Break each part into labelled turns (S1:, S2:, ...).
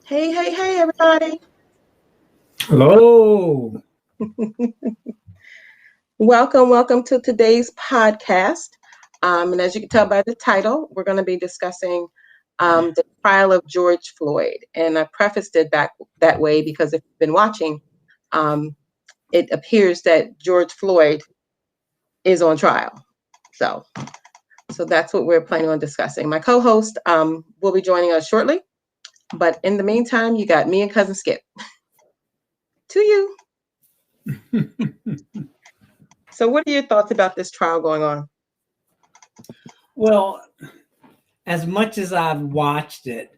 S1: Hey, hey, hey, everybody.
S2: Hello.
S1: Welcome to today's podcast. And as you can tell by the title, we're going to be discussing the trial of George Floyd. And I prefaced it that way because if you've been watching, it appears that George Floyd is on trial. So that's what we're planning on discussing. My co-host will be joining us shortly. But in the meantime, you got me and Cousin Skip. To you. So what are your thoughts about this trial going on?
S2: Well, as much as I've watched it,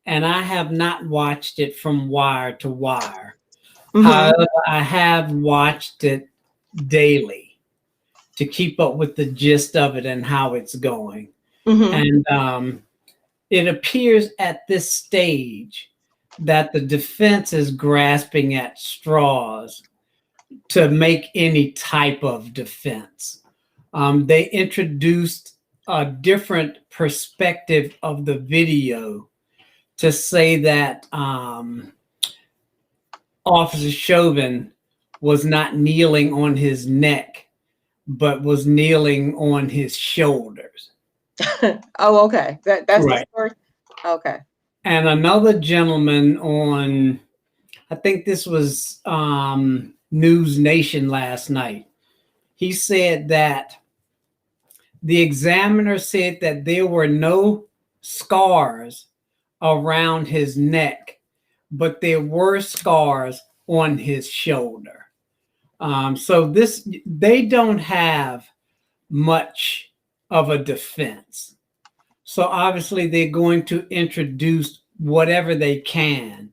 S2: and I have not watched it from wire to wire. However, I have watched it daily to keep up with the gist of it and how it's going. And it appears at this stage that the defense is grasping at straws to make any type of defense. They introduced a different perspective of the video to say that Officer Chauvin was not kneeling on his neck, but was kneeling on his shoulders.
S1: Oh, okay. That's
S2: right.
S1: The story? Okay.
S2: And another gentleman on, I think this was News Nation last night, he said that the examiner said that there were no scars around his neck, but there were scars on his shoulder. So they don't have much of a defense. So obviously they're going to introduce whatever they can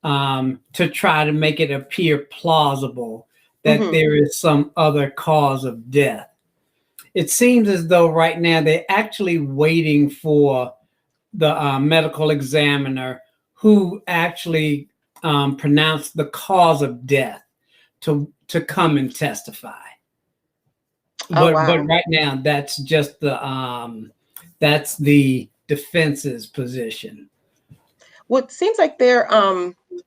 S2: to try to make it appear plausible that there is some other cause of death. It seems as though right now they're actually waiting for the medical examiner who actually pronounced the cause of death to come and testify. But right now, that's just the defense's position.
S1: Well, it seems like they're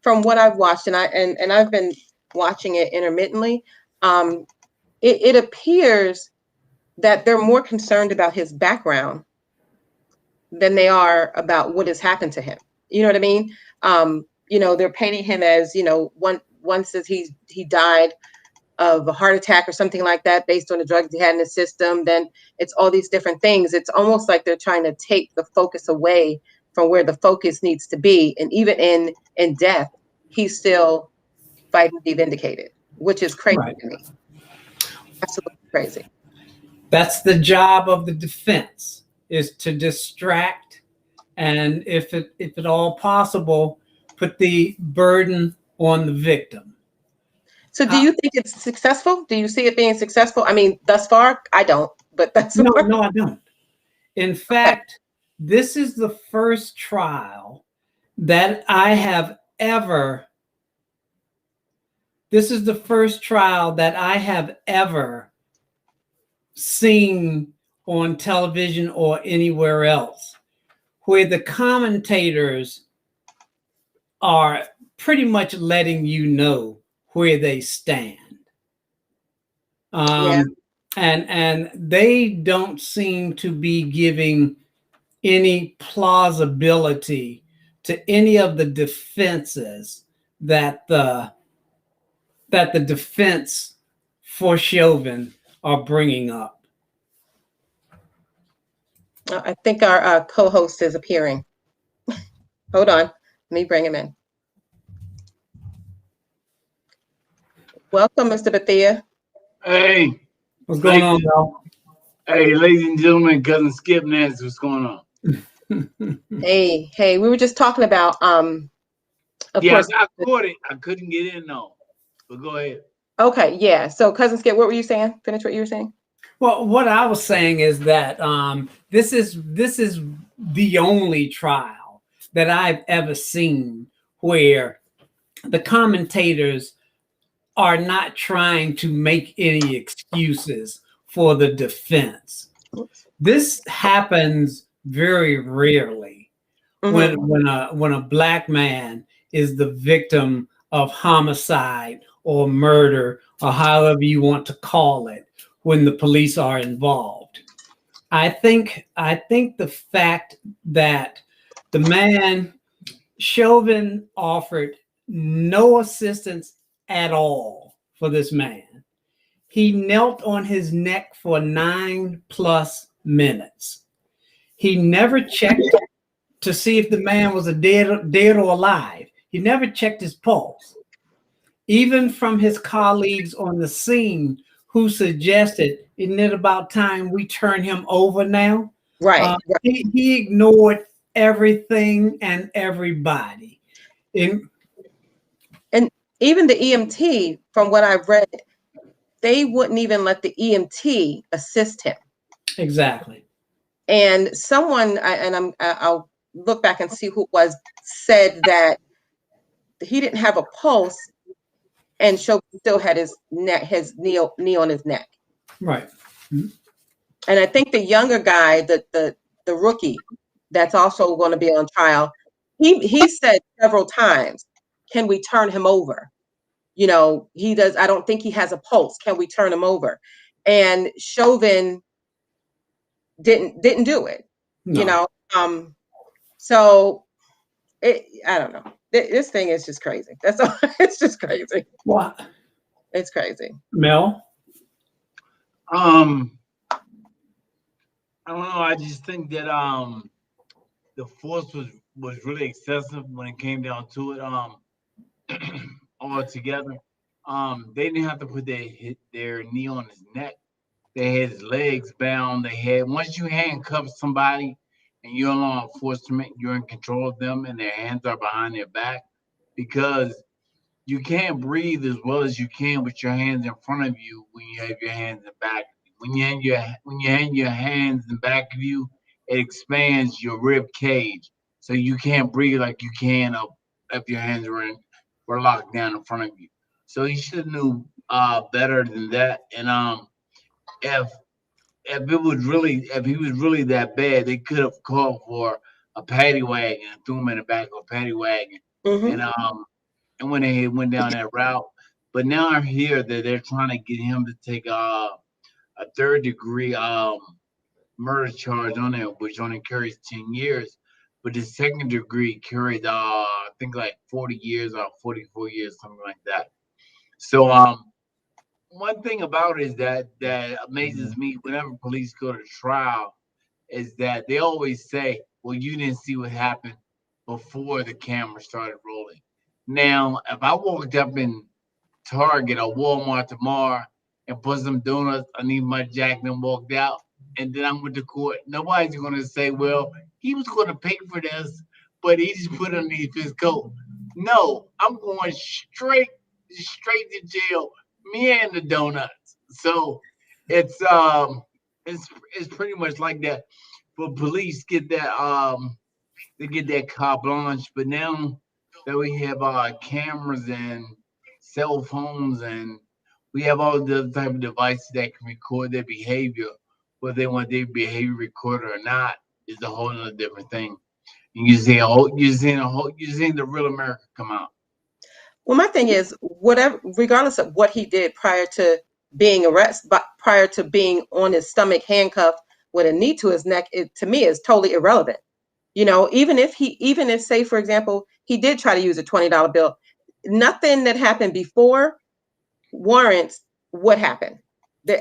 S1: from what I've watched, and I've been watching it intermittently. It appears that they're more concerned about his background than they are about what has happened to him. You know what I mean? They're painting him as, one says he died of a heart attack or something like that based on the drugs he had in the system. Then it's all these different things. It's almost like they're trying to take the focus away from where the focus needs to be. And even in death, he's still fighting to be vindicated, which is crazy to me. Absolutely crazy.
S2: That's the job of the defense, is to distract, and if at all possible, put the burden on the victim.
S1: So do you think it's successful? Do you see it being successful? I mean, thus far, I don't, but that's
S2: no, I don't. In fact, this is the first trial that I have ever seen on television or anywhere else where the commentators are pretty much letting you know where they stand. And they don't seem to be giving any plausibility to any of the defenses that the defense for Chauvin are bringing up.
S1: I think our co-host is appearing. Hold on, let me bring him in. Welcome, Mr. Bethia.
S3: Hey.
S2: What's going on, bro?
S3: Hey, ladies and gentlemen, Cousin Skip Nancy, what's going on?
S1: Hey, we were just talking about
S3: of course, I caught it. I couldn't get in though. But go ahead.
S1: Okay, yeah. So Cousin Skip, what were you saying? Finish what you were saying.
S2: Well, what I was saying is that this is the only trial that I've ever seen where the commentators are not trying to make any excuses for the defense. This happens very rarely when a black man is the victim of homicide or murder or however you want to call it when the police are involved. I think the fact that the man Chauvin offered no assistance at all for this man. He knelt on his neck for 9+ minutes. He never checked to see if the man was dead or alive. He never checked his pulse. Even from his colleagues on the scene who suggested, isn't it about time we turn him over now?
S1: Right.
S2: He ignored everything and everybody.
S1: And even the EMT, from what I've read, they wouldn't even let the EMT assist him.
S2: Exactly.
S1: And someone, I'll look back and see who it was, said that he didn't have a pulse, and Chauvin still had his knee on his neck.
S2: Right. Mm-hmm.
S1: And I think the younger guy, the rookie, that's also going to be on trial, he said several times, "Can we turn him over? You know, he does. I don't think he has a pulse. Can we turn him over?" And Chauvin didn't do it.
S2: No.
S1: You know, so I don't know. This thing is just crazy. That's all. It's just crazy.
S2: What?
S1: It's crazy.
S2: Mel?
S3: I don't know. I just think that the force was really excessive when it came down to it. Altogether, they didn't have to put their knee on his neck. They had his legs bound. They had, once you handcuff somebody and you're in law enforcement, you're in control of them, and their hands are behind their back, because you can't breathe as well as you can with your hands in front of you when you have your hands in back. When you hand your hands in back of you, it expands your rib cage, so you can't breathe like you can if your hands were locked down in front of you. So he should have knew better than that. And if if he was really that bad, they could have called for a paddy wagon and threw him in the back of a paddy wagon.
S1: Mm-hmm.
S3: And when they went down that route. But now I hear that they're trying to get him to take a third degree murder charge on him, which only carries 10 years. But the second degree carries I think like 40 years or 44 years, something like that. So one thing about it is that amazes me whenever police go to trial is that they always say, "Well, you didn't see what happened before the camera started rolling." Now, if I walked up in Target or Walmart tomorrow and put some donuts underneath my jacket and walked out, and then I went to court, nobody's going to say, "Well, he was going to pay for this, but he just put it underneath his coat." No, I'm going straight to jail. Me and the donuts. So it's it's pretty much like that. But police get that they get that carte blanche. But now that we have cameras and cell phones, and we have all the type of devices that can record their behavior, whether they want their behavior recorded or not, is a whole other different thing. And you're seeing the real America come out.
S1: Well, my thing is, whatever, regardless of what he did prior to being arrested, but prior to being on his stomach handcuffed with a knee to his neck, it to me is totally irrelevant. You know, even if, say, for example, he did try to use a $20 bill, nothing that happened before warrants what happened.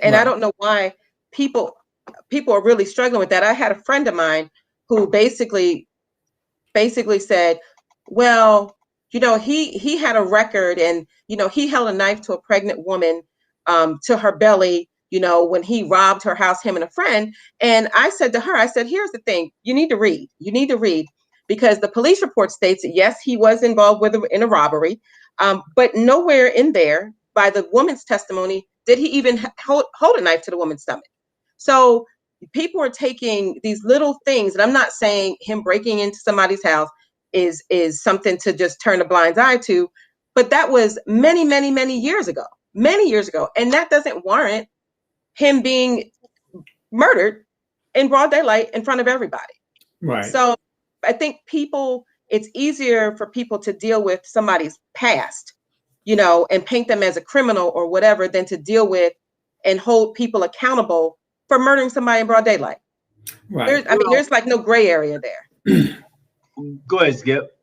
S1: And I don't know why people are really struggling with that. I had a friend of mine who basically said, well, you know, he had a record, and you know, he held a knife to a pregnant woman to her belly, you know, when he robbed her house, him and a friend. And I said to her, I said, here's the thing, you need to read, because the police report states that yes, he was involved in a robbery, but nowhere in there by the woman's testimony did he even hold a knife to the woman's stomach. So people are taking these little things, and I'm not saying him breaking into somebody's house is something to just turn a blind eye to, but that was many years ago, and that doesn't warrant him being murdered in broad daylight in front of everybody.
S2: Right.
S1: So people, it's easier for people to deal with somebody's past, you know, and paint them as a criminal or whatever, than to deal with and hold people accountable for murdering somebody in broad daylight.
S2: Right.
S1: There's like no gray area there.
S3: Go ahead, Skip.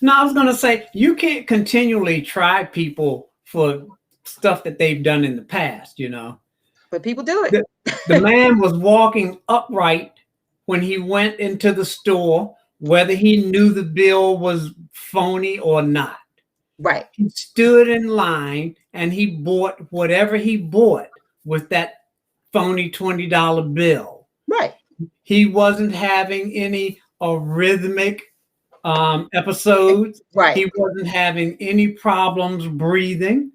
S2: No, I was going to say, you can't continually try people for stuff that they've done in the past, you know.
S1: But people do it.
S2: The man was walking upright when he went into the store, whether he knew the bill was phony or not.
S1: Right.
S2: He stood in line and he bought whatever he bought with that phony $20 bill.
S1: Right.
S2: He wasn't having any arrhythmic episodes.
S1: Right.
S2: He wasn't having any problems breathing.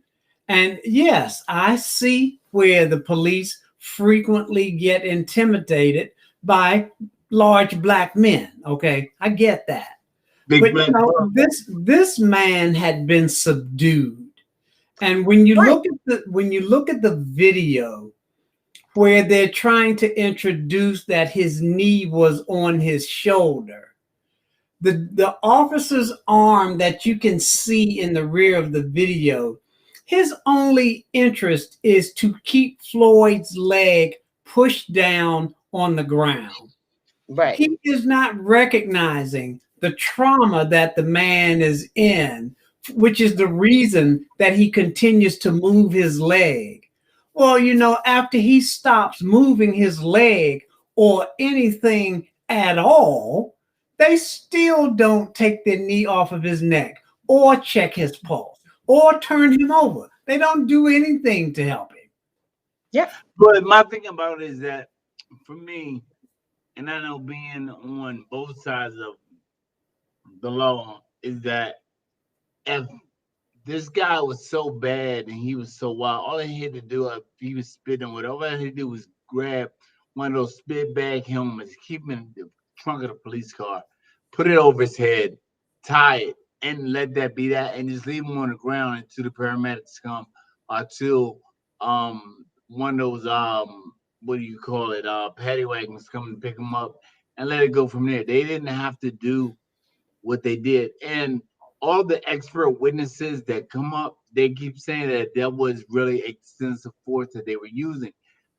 S2: And yes, I see where the police frequently get intimidated by large black men. Okay, I get that. But you know, this man had been subdued. And when you look at the video where they're trying to introduce that his knee was on his shoulder, the officer's arm that you can see in the rear of the video, his only interest is to keep Floyd's leg pushed down on the ground.
S1: Right.
S2: He is not recognizing the trauma that the man is in, which is the reason that he continues to move his leg. Well, you know, after he stops moving his leg or anything at all, they still don't take their knee off of his neck or check his pulse or turn him over. They don't do anything to help him.
S1: Yeah.
S3: But my thing about it is that for me, and I know being on both sides of the law, is that if this guy was so bad and he was so wild, all he had to do, if he was spitting with, all he had to do was grab one of those spit bag helmets, keep him in the trunk of the police car, put it over his head, tie it, and let that be that, and just leave him on the ground until the paramedics come, until one of those what do you call it, paddy wagons come to pick him up, and let it go from there. They didn't have to do what they did. And all the expert witnesses that come up, they keep saying that was really extensive force that they were using.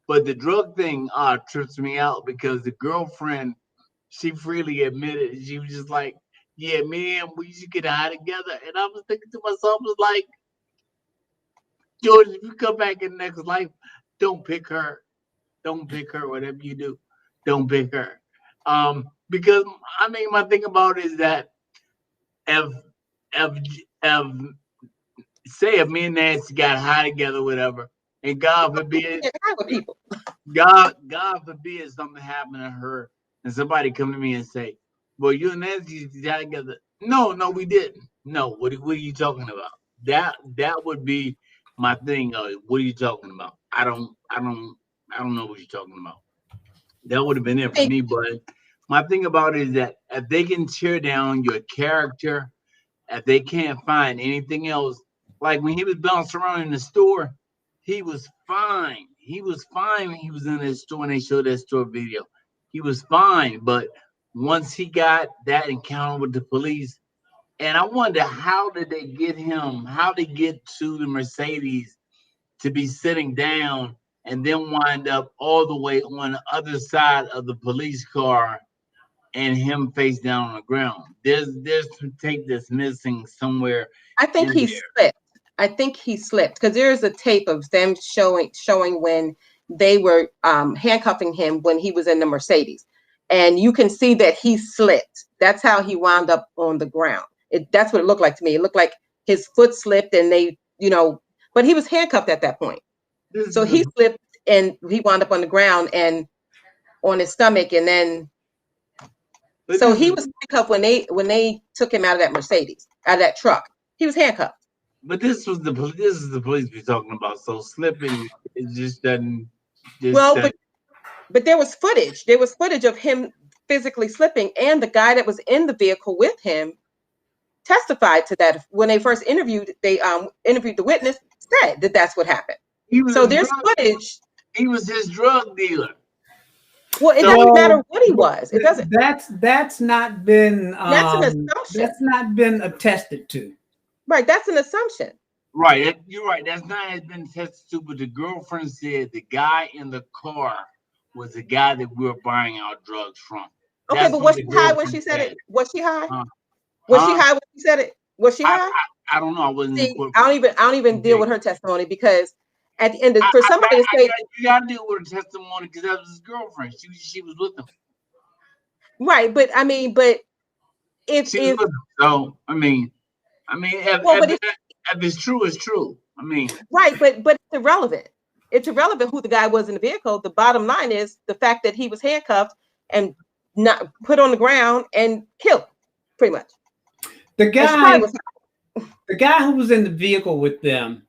S3: But the drug thing trips me out, because the girlfriend, she freely admitted, she was just like, yeah, man, we used to get high together. And I was thinking to myself, I was like, George, if you come back in the next life, don't pick her. Don't pick her, whatever you do. Don't pick her. Because, I mean, my thing about it is that if say if me and Nancy got high together, whatever, and God forbid, God forbid something happened to her, and somebody come to me and say, well, you and Nancy got together. No, we didn't. No, what are you talking about? That would be my thing. What are you talking about? I don't know what you're talking about. That would have been it for me. But my thing about it is that if they can tear down your character, if they can't find anything else, like when he was bouncing around in the store, he was fine. He was fine when he was in that store and they showed that store video. He was fine. But once he got that encounter with the police, and I wonder how did they get him, how they get to the Mercedes to be sitting down and then wind up all the way on the other side of the police car and him face down on the ground. There's some tape that's missing somewhere.
S1: I think he slipped. I think he slipped, because there's a tape of them showing when they were handcuffing him when he was in the Mercedes. And you can see that he slipped. That's how he wound up on the ground. That's what it looked like to me. It looked like his foot slipped and they, but he was handcuffed at that point. So he slipped and he wound up on the ground and on his stomach. And then, so he was handcuffed when they took him out of that Mercedes, out of that truck. He was handcuffed.
S3: But this is the police we're talking about. So slipping, it just doesn't.
S1: But there was footage. There was footage of him physically slipping, and the guy that was in the vehicle with him testified to that. When they first interviewed, they interviewed the witness, said that that's what happened. So there's footage.
S3: He was his drug dealer.
S1: Well, it doesn't matter what he was. It doesn't.
S2: That's not been
S1: That's an assumption.
S2: attested to.
S1: Right. That's an assumption.
S3: Right, you're right. That's not has been tested to, but the girlfriend said the guy in the car was the guy that we were buying our drugs from.
S1: Okay,
S3: That's
S1: but
S3: what
S1: was
S3: the
S1: she high when
S3: girlfriend
S1: she said
S3: said.
S1: it? Was she high?
S3: Huh?
S1: Was she
S3: Huh?
S1: high when she said it? Was she
S3: I,
S1: high?
S3: I don't know. I wasn't in
S1: See,
S3: court.
S1: I don't even deal
S3: Okay.
S1: with her testimony because at the end of, for
S3: I
S1: somebody to say
S3: you got to deal with her testimony because that was his girlfriend. She was with him.
S1: right, but I mean, but
S3: She was
S1: if
S3: with him. So
S1: well, but
S3: if it's true, it's true. I mean,
S1: right, but it's irrelevant. It's irrelevant who the guy was in the vehicle. The bottom line is the fact that he was handcuffed and not put on the ground and killed, pretty much.
S2: The
S1: And she
S2: guy,
S1: probably was
S2: the guy who was in the vehicle with them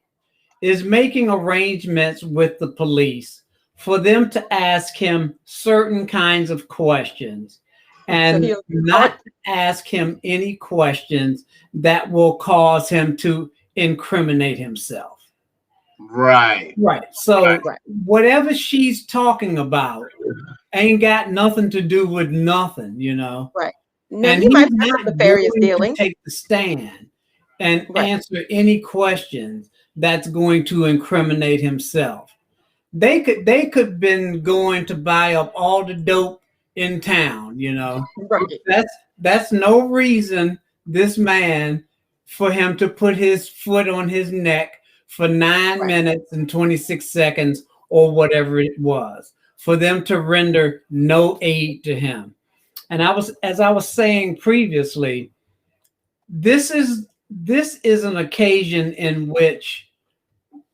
S2: is making arrangements with the police for them to ask him certain kinds of questions
S1: so
S2: and
S1: he
S2: not ask him any questions that will cause him to incriminate himself.
S3: right.
S2: Right. So
S1: right.
S2: whatever she's talking about ain't got nothing to do with nothing, you know.
S1: Right. Now
S2: And
S1: he might
S2: he's
S1: have
S2: not
S1: some nefarious
S2: going to
S1: dealings.
S2: take the stand and
S1: Right.
S2: answer any questions that's going to incriminate himself. They could been going to buy up all the dope in town, you know.
S1: Right.
S2: That's no reason this man for him to put his foot on his neck for 9
S1: Right.
S2: minutes and 26 seconds or whatever it was, for them to render no aid to him. And as I was saying previously, this is an occasion in which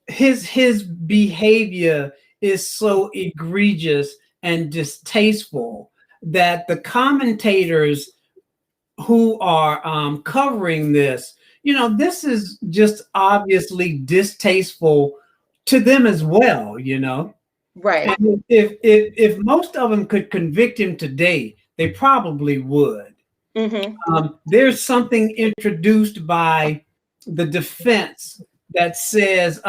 S2: his behavior is so egregious and distasteful that the commentators who are covering this, you know, this is just obviously distasteful to them as well, you know.
S1: Right.
S2: And if most of them could convict him today, they probably would. There's something introduced by the defense that says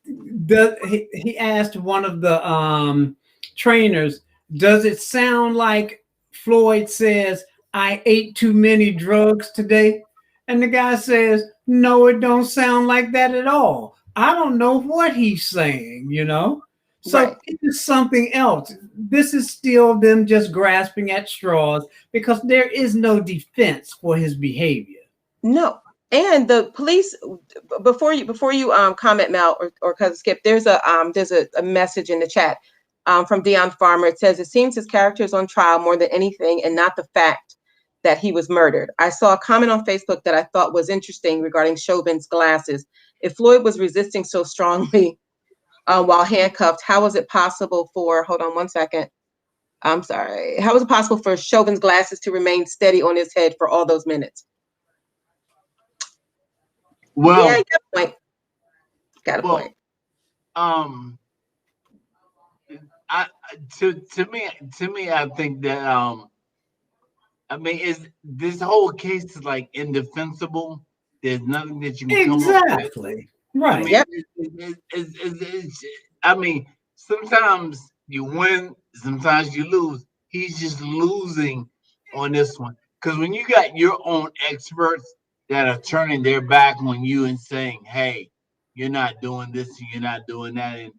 S2: he asked one of the trainers, does it sound like Floyd says, I ate too many drugs today? And the guy says, no, it don't sound like that at all. I don't know what he's saying, you know? So
S1: Right.
S2: it is something else. This is still them just grasping at straws because there is no defense for his behavior.
S1: No. And the police, before you comment, Mel or Cousin Skip, there's a message in the chat from Dion Farmer. It says, it seems his character is on trial more than anything and not the fact that he was murdered. I saw a comment on Facebook that I thought was interesting regarding Chauvin's glasses. If Floyd was resisting so strongly while handcuffed, how was it possible for, hold on one second. I'm sorry. How was it possible for Chauvin's glasses to remain steady on his head for all those minutes?
S3: Well,
S1: yeah, got a point. Got a point.
S3: To me, I think that I mean, is this whole case is like indefensible. There's nothing that you can come up with.
S2: Exactly. Right.
S3: I mean,
S1: Yep.
S3: I mean, sometimes you win, sometimes you lose. He's just losing on this one. Because when you got your own experts that are turning their back on you and saying, hey, you're not doing this and you're not doing that, and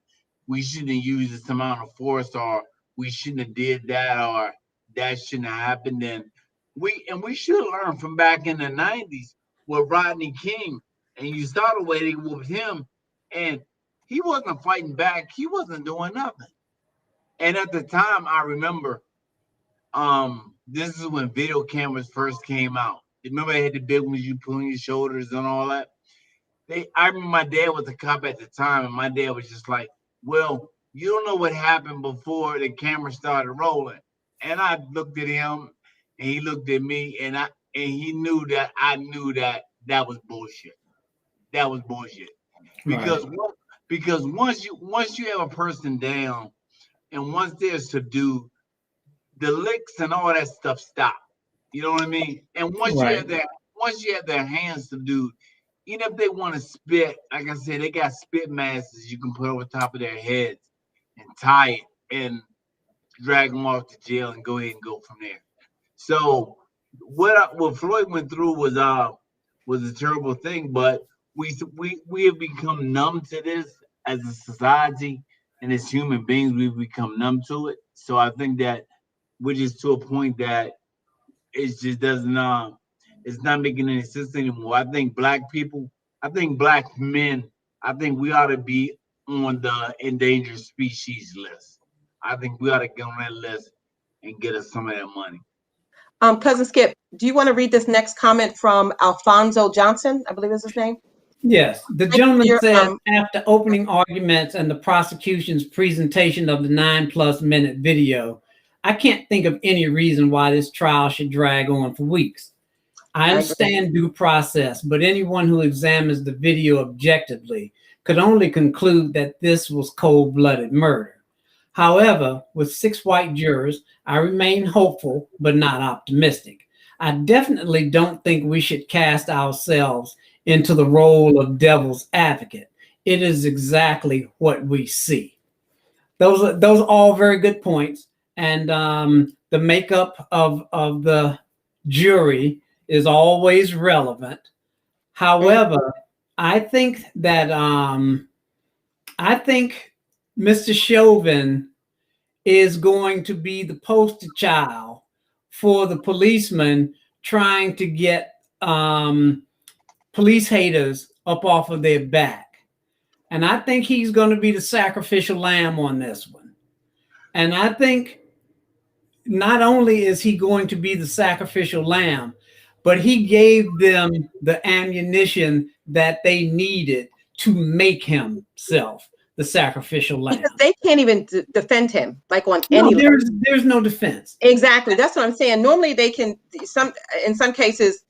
S3: we shouldn't have used this amount of force, or we shouldn't have did that, or that shouldn't have happened, then we should learn from back in the 90s with Rodney King, and you saw the way they whooped him, and he wasn't fighting back, he wasn't doing nothing. And at the time, I remember this is when video cameras first came out. Remember they had the big ones you put on your shoulders and all that? I remember my dad was a cop at the time, and my dad was just like, well, you don't know what happened before the camera started rolling. And I looked at him, and he looked at me, and he knew that I knew that was bullshit. That was bullshit. Because
S2: right.
S3: because once you have a person down, and once they're subdued, the licks and all that stuff stop. You know what I mean? And once you have their hands subdued, even if they want to spit, like I said, they got spit masks you can put over top of their heads and tie it. And drag him off to jail and go ahead and go from there. So what Floyd went through was a terrible thing, but we have become numb to this as a society and as human beings. We've become numb to it. So I think that we're just to a point that it just doesn't it's not making any sense anymore. I think black people, I think black men, I think we ought to be on the endangered species list. I think we ought to get on that list and get us some of that money.
S1: Cousin Skip, do you want to read this next comment from Alfonso Johnson? I believe is his name.
S2: Yes, the gentleman said, after opening arguments and the prosecution's presentation of the 9+ minute video, I can't think of any reason why this trial should drag on for weeks. I understand due process, but anyone who examines the video objectively could only conclude that this was cold-blooded murder. However, with 6 white jurors, I remain hopeful, but not optimistic. I definitely don't think we should cast ourselves into the role of devil's advocate. It is exactly what we see. Those are all very good points. And the makeup of the jury is always relevant. However, I think that Mr. Chauvin is going to be the poster child for the policeman trying to get police haters up off of their back. And I think he's going to be the sacrificial lamb on this one. And I think not only is he going to be the sacrificial lamb, but he gave them the ammunition that they needed to make himself the sacrificial lamb.
S1: Because they can't even defend him, like on any level.
S2: There's no defense.
S1: Exactly. That's what I'm saying. Normally they can, in some cases,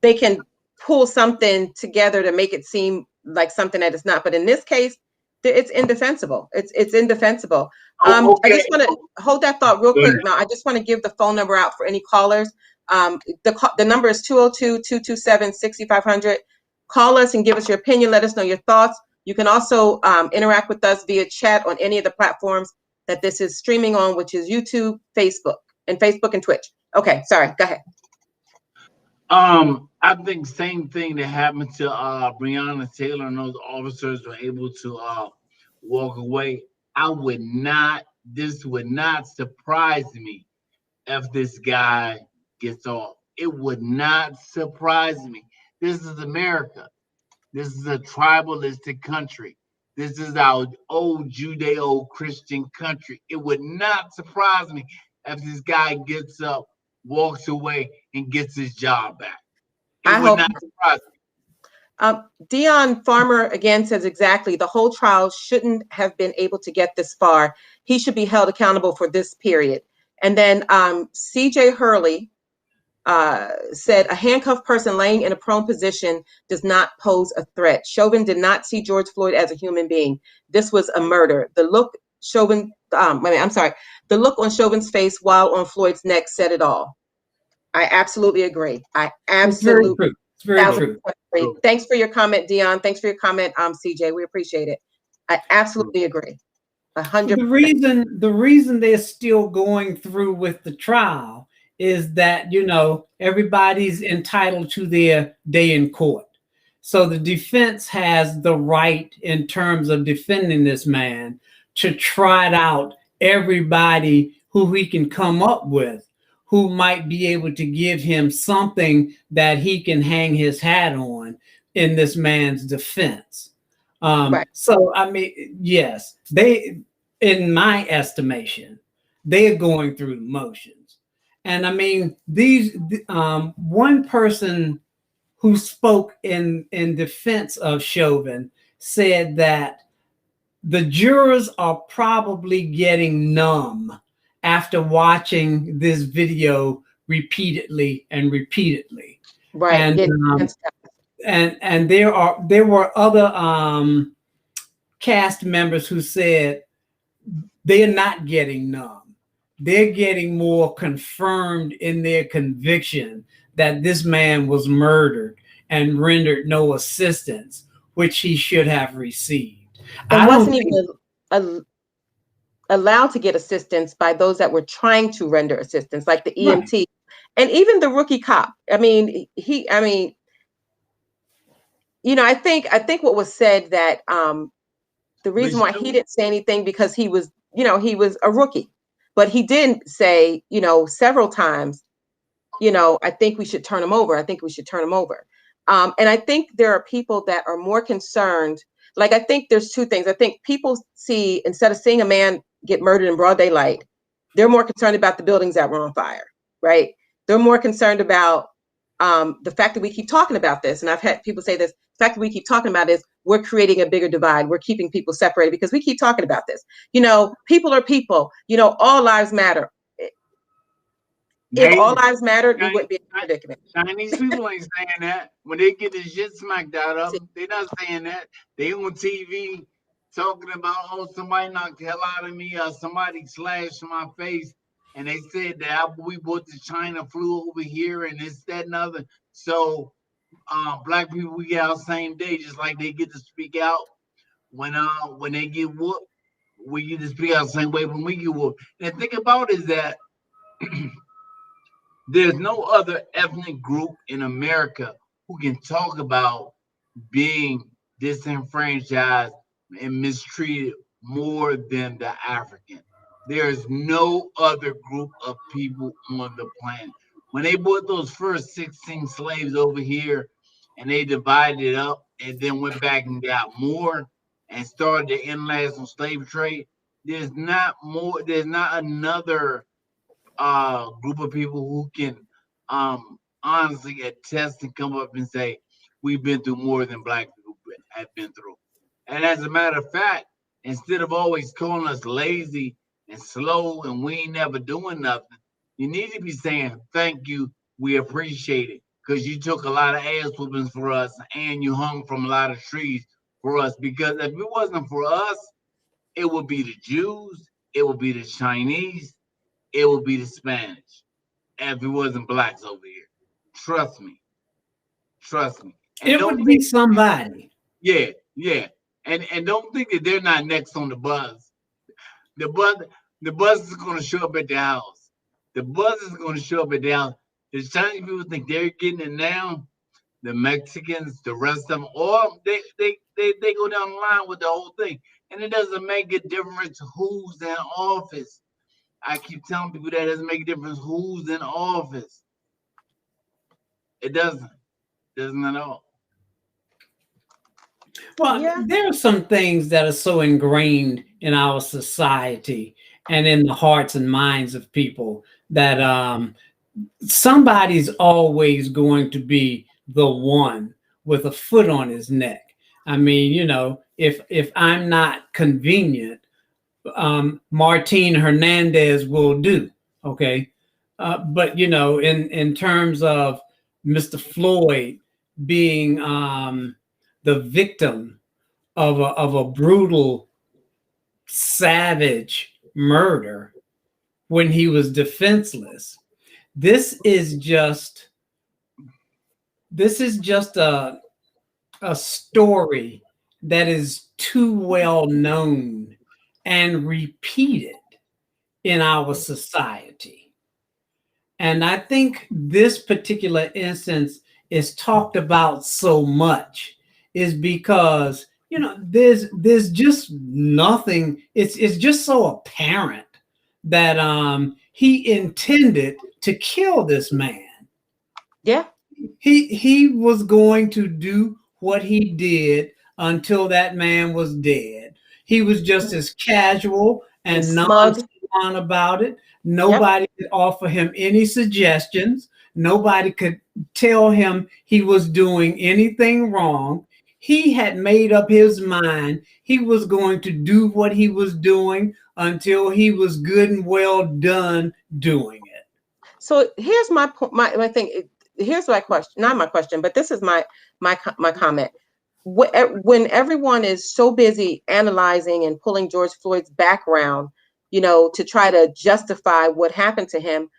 S1: they can pull something together to make it seem like something that it's not. But in this case, it's indefensible. It's indefensible. Okay. I just want to hold that thought real quick. Now, I just want to give the phone number out for any callers. The number is 202-227-6500. Call us and give us your opinion. Let us know your thoughts. You can also interact with us via chat on any of the platforms that this is streaming on, which is YouTube, Facebook and Twitch. Okay, sorry, go ahead.
S3: I think same thing that happened to Breonna Taylor and those officers were able to walk away. This would not surprise me if this guy gets off. It would not surprise me. This is America. This is a tribalistic country. This is our old Judeo-Christian country. It would not surprise me if this guy gets up, walks away, and gets his job back. It would not surprise me.
S1: Dion Farmer again says exactly, the whole trial shouldn't have been able to get this far. He should be held accountable for this period. And then CJ Hurley said, a handcuffed person laying in a prone position does not pose a threat. Chauvin did not see George Floyd as a human being. This was a murder. The look on Chauvin's face while on Floyd's neck said it all. I absolutely agree.
S2: It's very true.
S1: Thanks for your comment, Dion. Thanks for your comment, CJ. We appreciate it. I absolutely agree. 100%.
S2: The reason they're still going through with the trial is that, everybody's entitled to their day in court. So the defense has the right, in terms of defending this man, to trot out everybody who he can come up with, who might be able to give him something that he can hang his hat on in this man's defense. Right. So, yes, in my estimation, they're going through the motions. And one person who spoke in defense of Chauvin said that the jurors are probably getting numb after watching this video repeatedly. Right. And there were other cast members who said they're not getting numb. They're getting more confirmed in their conviction that this man was murdered and rendered no assistance, which he should have received.
S1: It wasn't even allowed to get assistance by those that were trying to render assistance, like the
S2: Right.
S1: EMT and even the rookie cop. I mean, I think what was said that the
S3: But
S1: reason why he didn't say anything because he was a rookie, but he did say, several times, I think we should turn him over. I think we should turn him over. And I think there are people that are more concerned. Like, I think there's two things. I think people see, instead of seeing a man get murdered in broad daylight, they're more concerned about the buildings that were on fire, right? They're more concerned about the fact that we keep talking about this. And I've had people say this, the fact that we keep talking about this, we're creating a bigger divide. We're keeping people separated because we keep talking about this. People are people, all lives matter. If all lives mattered, we wouldn't be in a predicament.
S3: Chinese people ain't saying that. When they get the shit smacked out of them, they're not saying that. They on TV talking about, oh, somebody knocked the hell out of me or somebody slashed my face. And they said that we bought the China flu over here and this, that, and other. So black people, we get out same day, just like they get to speak out when they get whooped. We get to speak out the same way when we get whooped. And the thing about it is that there's no other ethnic group in America who can talk about being disenfranchised and mistreated more than the African. There's no other group of people on the planet. When they brought those first 16 slaves over here and they divided it up and then went back and got more and started the international slave trade, there's not another group of people who can honestly attest and come up and say we've been through more than black people have been through. And as a matter of fact, instead of always calling us lazy and slow and we ain't never doing nothing, you need to be saying thank you, we appreciate it, because you took a lot of ass whoopings for us and you hung from a lot of trees for us. Because if it wasn't for us, it would be the Jews, it would be the Chinese, it would be the Spanish. If it wasn't blacks over here. Trust me. Trust me. And
S2: It would be somebody.
S3: Yeah, yeah. And don't think that they're not next on the bus. The bus is gonna show up at the house. The bus is gonna show up at the house. The Chinese people think they're getting it now. The Mexicans, the rest of them, all they go down the line with the whole thing. And it doesn't make a difference who's in office. I keep telling people that it doesn't make a difference who's in office. It doesn't. It doesn't at all.
S2: Well,
S1: Yeah.
S2: there are some things that are so ingrained in our society and in the hearts and minds of people that somebody's always going to be the one with a foot on his neck. I mean, if I'm not convenient, Martin Hernandez will do. Okay. But, in terms of Mr. Floyd being the victim of a brutal, savage murder when he was defenseless, this is just a story that is too well known and repeated in our society. And I think this particular instance is talked about so much is because, there's just nothing. It's just so apparent that he intended to kill this man.
S1: Yeah.
S2: He was going to do what he did until that man was dead. He was just as casual and nonchalant about it. Nobody could offer him any suggestions. Nobody could tell him he was doing anything wrong. He had made up his mind. He was going to do what he was doing until he was good and well done doing it.
S1: So here's my thing. Here's my question, not my question, but this is my comment. When everyone is so busy analyzing and pulling George Floyd's background, to try to justify what happened to him,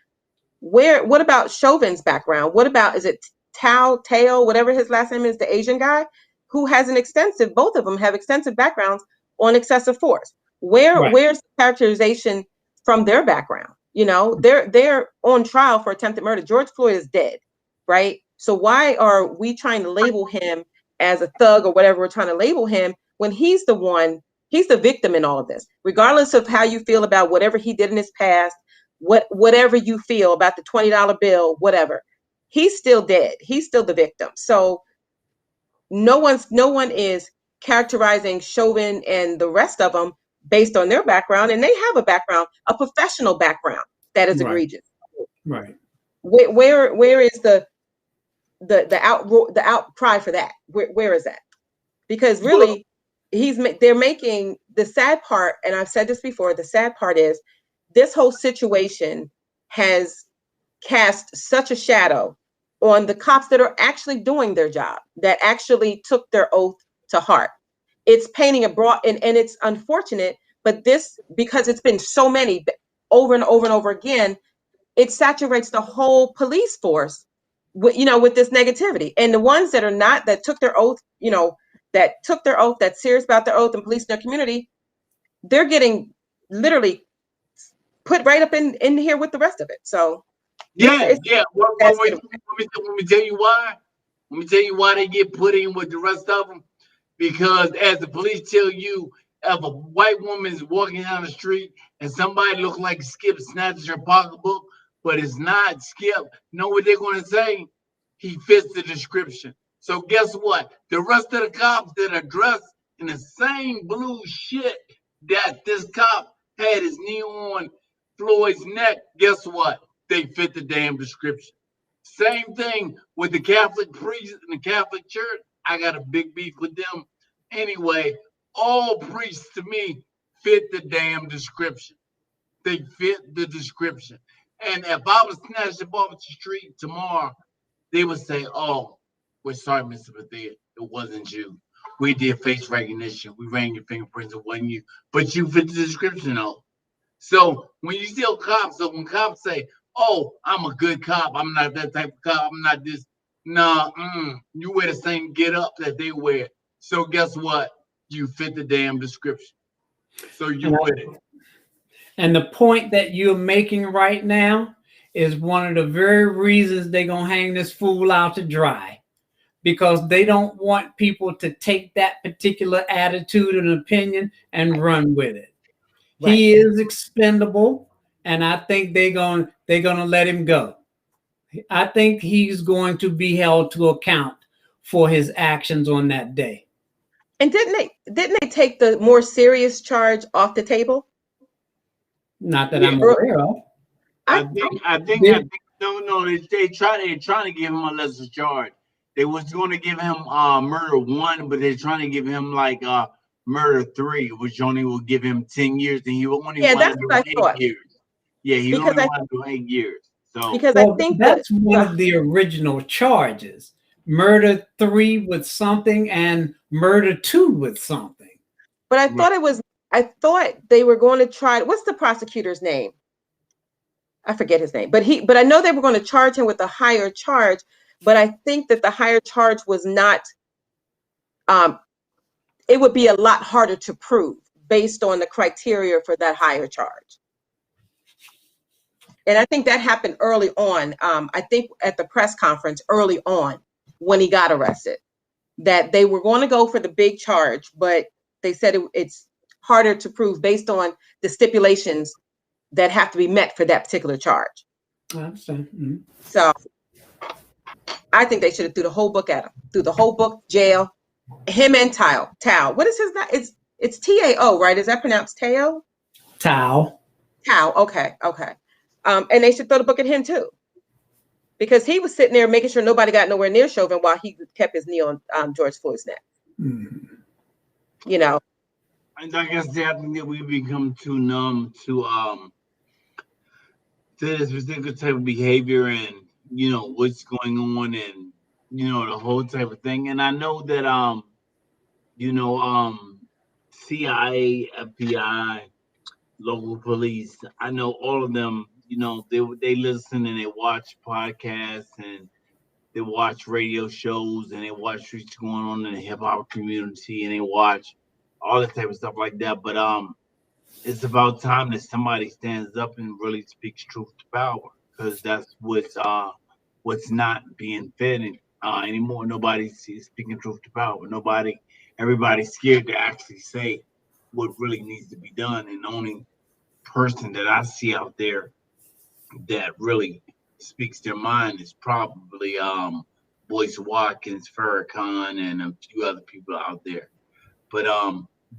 S1: what about Chauvin's background? What about, is it Tao, whatever his last name is, the Asian guy, who has both of them have extensive backgrounds on excessive force.
S2: Right.
S1: Where's the characterization from their background? You know, they're on trial for attempted murder. George Floyd is dead, right? So why are we trying to label him as a thug or whatever we're trying to label him when he's the victim in all of this, regardless of how you feel about whatever he did in his past, whatever you feel about the $20 bill, whatever. He's still dead. He's still the victim. So no one is characterizing Chauvin and the rest of them based on their background, and they have a background, a professional background that is
S2: Right.
S1: egregious.
S2: Right.
S1: Where is the outcry for that? Where is that? Because really, they're making the sad part, and I've said this before. The sad part is this whole situation has cast such a shadow on the cops that are actually doing their job, that actually took their oath to heart. It's painting a broad, and it's unfortunate, but this, because it's been so many over and over and over again, it saturates the whole police force with this negativity. And the ones that are not, that took their oath, that's serious about their oath and policing their community, they're getting literally put right up in here with the rest of it. So
S3: Yeah,
S1: it's
S3: yeah.
S1: that's
S3: Let me tell you why. Let me tell you why they get put in with the rest of them. Because as the police tell you, if a white woman is walking down the street and somebody looks like Skip snatches her pocketbook, but it's not Skip, know what they're going to say? He fits the description. So guess what? The rest of the cops that are dressed in the same blue shit that this cop had his knee on Floyd's neck, guess what? They fit the damn description. Same thing with the Catholic priests in the Catholic Church. I got a big beef with them. Anyway, all priests to me fit the damn description. They fit the description. And if I was snatched up off the street tomorrow, they would say, "Oh, we're sorry, Mr. Bethea. It wasn't you. We did face recognition. We ran your fingerprints. It wasn't you. But you fit the description, though." So when you tell cops, so when cops say, "Oh, I'm a good cop. I'm not that type of cop. I'm not this." Nah, you wear the same get up that they wear. So guess what? You fit the damn description. So you
S2: And,
S3: with it.
S2: and the point that you're making right now is one of the very reasons they're going to hang this fool out to dry, because they don't want people to take that particular attitude and opinion and run with it.
S1: right.
S2: He is expendable, and I think they're gonna let him go. I think he's going to be held to account for his actions on that day.
S1: And didn't they take the more serious charge off the table?
S2: Not that
S3: Yeah,
S2: I'm
S1: Or-
S2: aware of.
S3: I
S1: I
S3: think, I think, I
S2: Did-
S3: think. No. They're trying to give him a lesser charge. They was going to give him murder 1, but they're trying to give him like murder 3, which only will give him 10 years, and he will only
S1: yeah,
S3: want
S1: that's
S3: to do
S1: what I
S3: 8
S1: thought.
S3: years. Yeah, he
S1: Because
S3: only
S1: I
S3: want to do 8 years. So
S1: because I
S2: Well,
S1: think
S2: that's one
S1: the
S2: of the original charges. Murder 3 with something and murder 2 with something.
S1: but
S3: right.
S1: I thought they were going to try, what's the prosecutor's name? I forget his name, but I know they were going to charge him with a higher charge, but I think that the higher charge was not, um, it would be a lot harder to prove based on the criteria for that higher charge. And I think that happened early on. I think at the press conference early on when he got arrested, that they were going to go for the big charge, but they said it's harder to prove based on the stipulations that have to be met for that particular charge.
S2: I understand. Mhm.
S1: So I think they should have threw the whole book at him, threw the whole book, jail, him and Tao. Tao. What is his name? It's Tao, right? Is that pronounced Tao?
S2: Tao.
S1: Tao. Okay, okay. And they should throw the book at him too, because he was sitting there making sure nobody got nowhere near Chauvin while he kept his knee on George Floyd's neck.
S2: Mhm.
S1: You know.
S3: And I guess I think that we become too numb to this particular type of behavior, and what's going on, and the whole type of thing. And I know that you know CIA, FBI, local police, I know all of them. They listen and they watch podcasts, and they watch radio shows, and they watch what's going on in the hip hop community, and they watch all that type of stuff like that. But it's about time that somebody stands up and really speaks truth to power, because that's what's not being fed anymore. Nobody's speaking truth to power. Everybody's scared to actually say what really needs to be done. And the only person that I see out there that really speaks their mind is probably Boyce Watkins, Farrakhan, and a few other people out there. But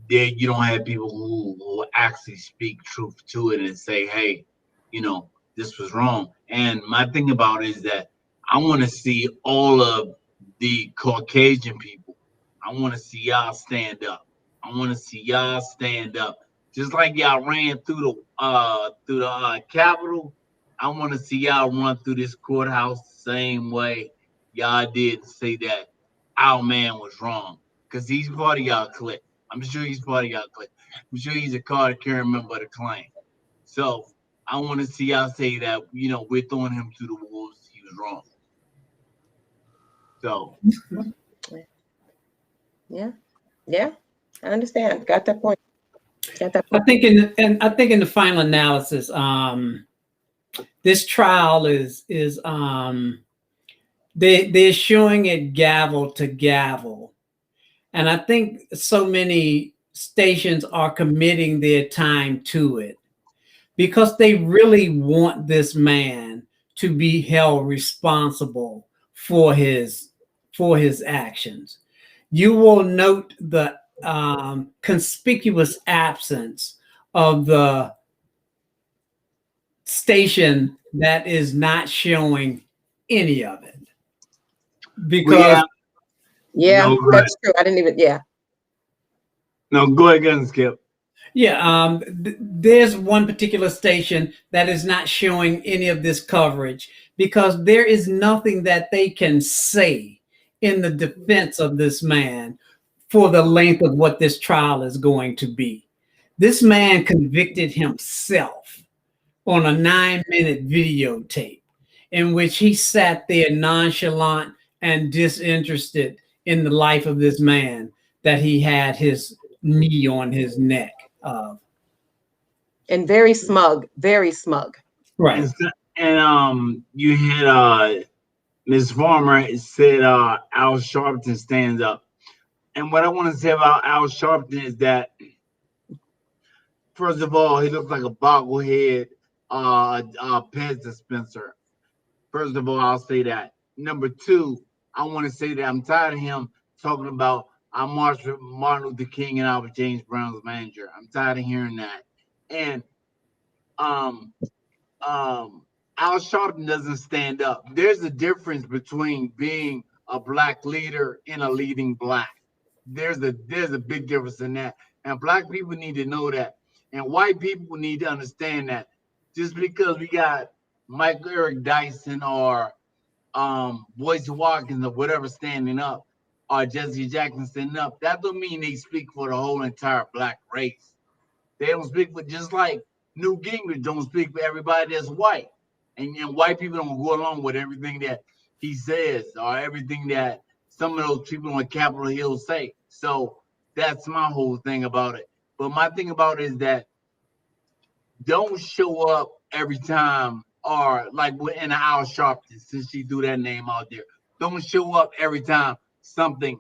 S3: there you don't have people who actually speak truth to it and say, hey, this was wrong. And my thing about it is that I want to see all of the Caucasian people. I want to see y'all stand up. I want to see y'all stand up. Just like y'all ran through the Capitol, I want to see y'all run through this courthouse the same way y'all did and say that our man was wrong. Because he's part of y'all clique. I'm sure he's part of y'all clique. I'm sure he's a card carrying member of the clan. So I want to see y'all say that, we're throwing him to the wolves. He was wrong. So
S1: yeah, I understand. Got that point. Got that
S2: I
S1: point.
S2: think in the final analysis, this trial is they're showing it gavel to gavel, and I think so many stations are committing their time to it because they really want this man to be held responsible for his actions. You will note the conspicuous absence of the station that is not showing any of it because
S1: Yeah,
S3: no, go ahead.
S1: that's true. I didn't even. Yeah.
S3: No, go ahead, Skip.
S2: there's one particular station that is not showing any of this coverage because there is nothing that they can say in the defense of this man for the length of what this trial is going to be. This man convicted himself on a 9-minute videotape in which he sat there nonchalant and disinterested in the life of this man that he had his knee on his neck of.
S1: And very smug. Very smug.
S2: Right.
S3: And you had Ms. Farmer said Al Sharpton stands up. And what I want to say about Al Sharpton is that, first of all, he looks like a bobblehead Pez dispenser. First of all, I'll say that. Number two, I want to say that I'm tired of him talking about I marched with Martin Luther King and I was James Brown's manager. I'm tired of hearing that. And um Al Sharpton doesn't stand up. There's a difference between being a black leader and a leading black. There's a big difference in that. And black people need to know that. And white people need to understand that. Just because we got Michael Eric Dyson or Boyce Watkins or whatever standing up, or Jesse Jackson standing up, that don't mean they speak for the whole entire black race. They don't speak for, just like Newt Gingrich don't speak for everybody that's white. And white people don't go along with everything that he says or everything that some of those people on Capitol Hill say. So that's my whole thing about it. But my thing about it is that don't show up every time, or like in Al Sharpton, since she threw that name out there. Don't show up every time something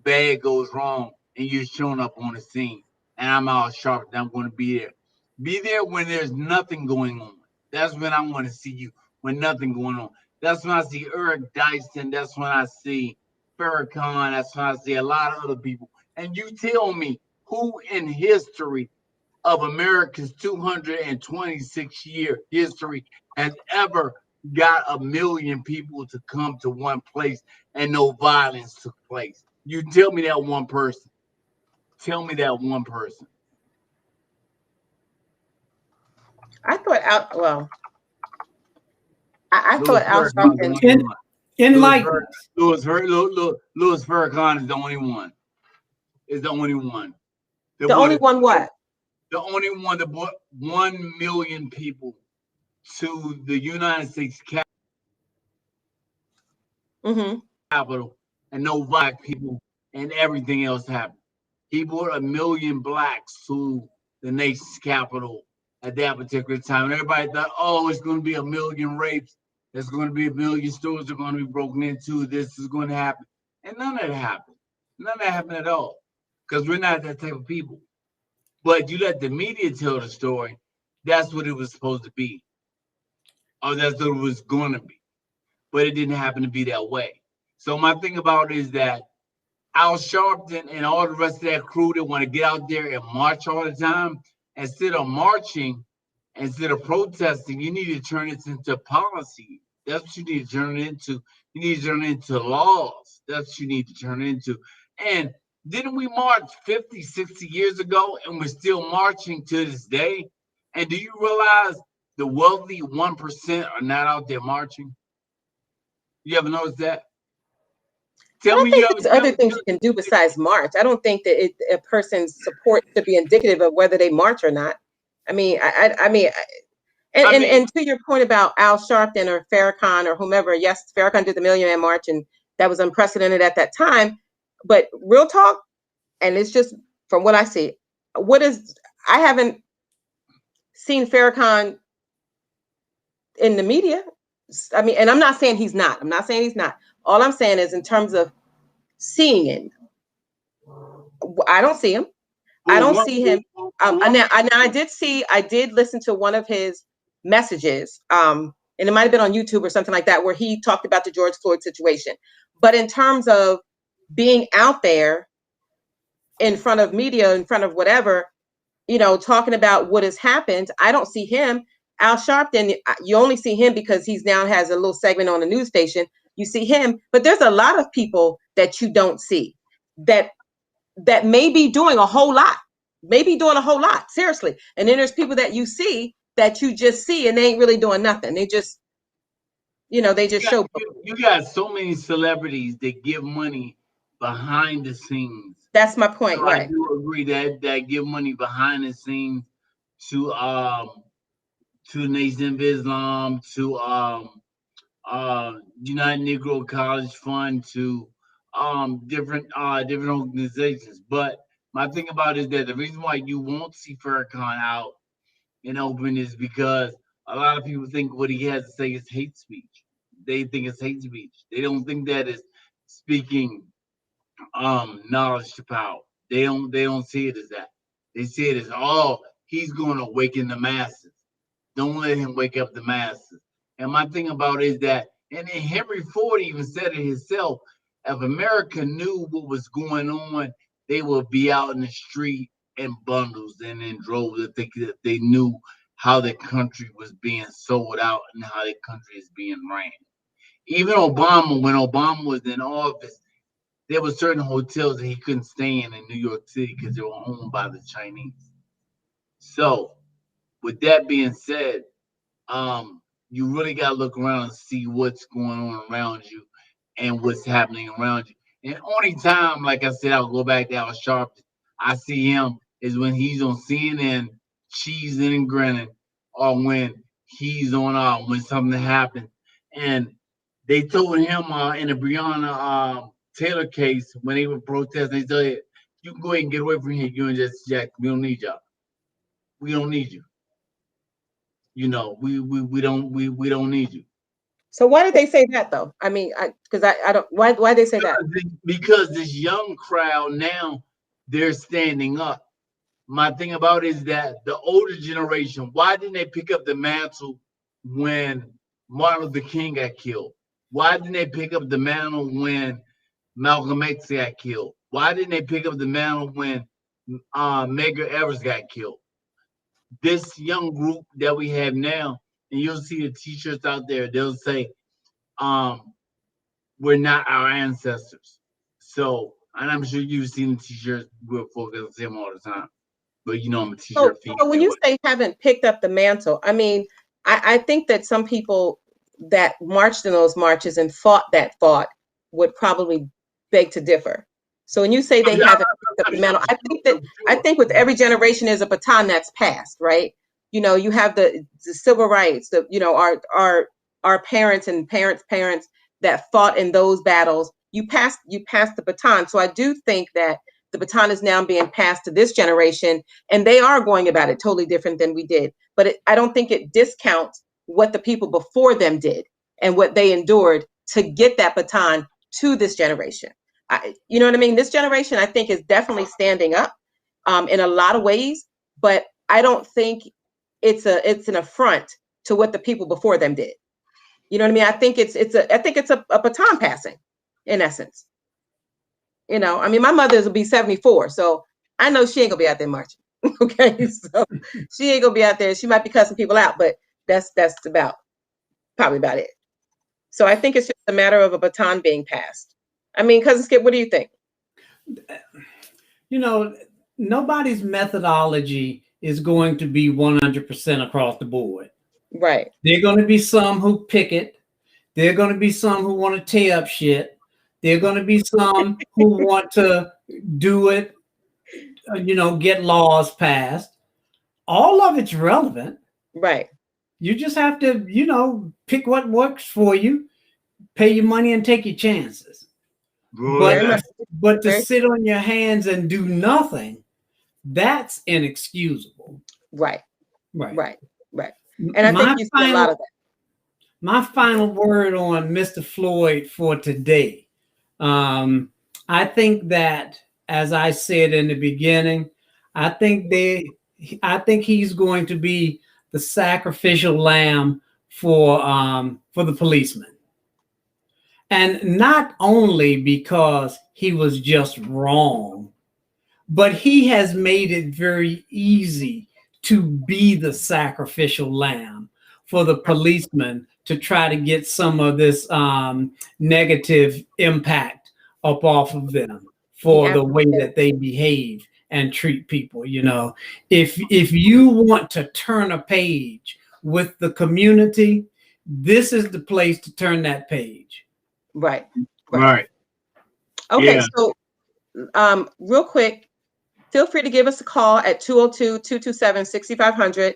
S3: bad goes wrong and you're showing up on the scene. And I'm Al Sharpton. I'm going to be there. Be there when there's nothing going on. That's when I want to see you, when nothing going on. That's when I see Eric Dyson. That's when I see Farrakhan. That's when I see a lot of other people. And you tell me who in history of America's 226-year history has ever got 1 million people to come to one place and no violence took place. You tell me that one person. Tell me that one person.
S1: I thought Al. Well, I
S3: Louis
S1: thought Al
S3: Farrakhan is the
S1: Sharpton.
S3: only one.
S2: Enlighten us.
S3: Louis Farrakhan is the only one. Is the only one.
S1: The only one. What?
S3: The only one that brought 1 million people to the United States
S1: Mm-hmm.
S3: Capitol and no black people and everything else happened. He brought 1 million blacks to the nation's capital at that particular time. And everybody thought, oh, it's going to be a million rapes. There's going to be a million stores are going to be broken into. This is going to happen. And none of that happened. None of that happened at all. Because we're not that type of people. But you let the media tell the story, that's what it was supposed to be. Or that's what it was going to be. But it didn't happen to be that way. So my thing about it is that Al Sharpton and all the rest of that crew that want to get out there and march all the time, instead of marching, instead of protesting, you need to turn it into policy. That's what you need to turn it into. You need to turn it into laws. That's what you need to turn it into. And didn't we march 50, 60 years ago and we're still marching to this day? And do you realize the wealthy 1% are not out there marching? You ever notice that? Tell
S1: I
S3: me
S1: think
S3: you
S1: there's other things you can do besides march. I don't think that a person's support should be indicative of whether they march or not. I mean, and to your point about Al Sharpton or Farrakhan or whomever, yes, Farrakhan did the Million Man March, and that was unprecedented at that time. But real talk, and it's just from what I see, I haven't seen Farrakhan in the media. I mean, and I'm not saying he's not. I'm not saying he's not. All I'm saying is in terms of seeing him, I don't see him. I don't see him. I did listen to one of his messages, and it might have been on YouTube or something like that, where he talked about the George Floyd situation. But in terms of being out there in front of media, in front of whatever, talking about what has happened, I don't see him. Al Sharpton, you only see him because he's now has a little segment on the news station. You see him, but there's a lot of people that you don't see that may be doing a whole lot, seriously. And then there's people that you see that you just see and they ain't really doing nothing. They just, show.
S3: You got so many celebrities that give money behind the scenes.
S1: That's my point,
S3: so
S1: right?
S3: I do agree that give money behind the scenes to the Nation of Islam, to United Negro College Fund, to different organizations. But my thing about it is that the reason why you won't see Farrakhan out in open is because a lot of people think what he has to say is hate speech. They think it's hate speech. They don't think that is speaking knowledge to power. They don't see it as that. They see it as, oh, he's going to awaken the masses. Don't let him wake up the masses. And my thing about it is that, and then Henry Ford even said it himself, if America knew what was going on, they would be out in the street in bundles and in droves. That they knew how the country was being sold out and how the country is being ran. Even Obama, when Obama was in office, there were certain hotels that he couldn't stay in New York City because they were owned by the Chinese. So, with that being said, you really got to look around and see what's going on around you and what's happening around you. And only time, like I said, I'll go back to Al Sharpton. I see him is when he's on CNN, cheesing and grinning, or when he's on when something happened. And they told him in the Breonna Taylor case when they were protesting, they said, "You can go ahead and get away from here. You and Jesse Jackson. We don't need y'all. We don't need you. We don't need you."
S1: So why did they say that though? I mean, I don't. Why did they say that?
S3: Because this young crowd now, they're standing up. My thing about it is that the older generation, why didn't they pick up the mantle when Martin Luther King got killed? Why didn't they pick up the mantle when Malcolm X got killed? Why didn't they pick up the mantle when Medgar Evers got killed? This young group that we have now, and you'll see the t-shirts out there, they'll say, we're not our ancestors. So, and I'm sure you've seen the t-shirts with folks that say them all the time. But I'm a t-shirt fiend.
S1: So when you say haven't picked up the mantle, I mean, I think that some people that marched in those marches and fought would probably beg to differ. So when you say they haven't picked up the mantle, I think with every generation is a baton that's passed, right? You have the civil rights, our parents and parents that fought in those battles. You pass the baton. So I do think that the baton is now being passed to this generation, and they are going about it totally different than we did. But I don't think it discounts what the people before them did and what they endured to get that baton to this generation. You know what I mean? This generation, I think, is definitely standing up in a lot of ways, but I don't think it's an affront to what the people before them did. You know what I mean? I think it's a baton passing, in essence. You know, I mean, my mother's will be 74, so I know she ain't gonna be out there marching. Okay, so she ain't gonna be out there. She might be cussing people out, but that's probably about it. So I think it's just a matter of a baton being passed. I mean, Cousin Skip, what do you think?
S2: You know, nobody's methodology is going to be 100% across the board.
S1: Right.
S2: There are going to be some who picket. There are going to be some who want to tear up shit. There are going to be some who want to do it, get laws passed. All of it's relevant.
S1: Right.
S2: You just have to, pick what works for you, pay your money and take your chances. But to sit on your hands and do nothing, that's inexcusable.
S1: Right.
S2: Right.
S1: And I think you see a lot of that.
S2: My final word on Mr. Floyd for today. I think that, as I said in the beginning, I think he's going to be the sacrificial lamb for the policeman. And not only because he was just wrong, but he has made it very easy to be the sacrificial lamb for the policeman to try to get some of this negative impact up off of them for the way that they behave and treat people. If you want to turn a page with the community, this is the place to turn that page.
S1: Right.
S3: Okay,
S1: yeah. So real quick, feel free to give us a call at 202-227-6500.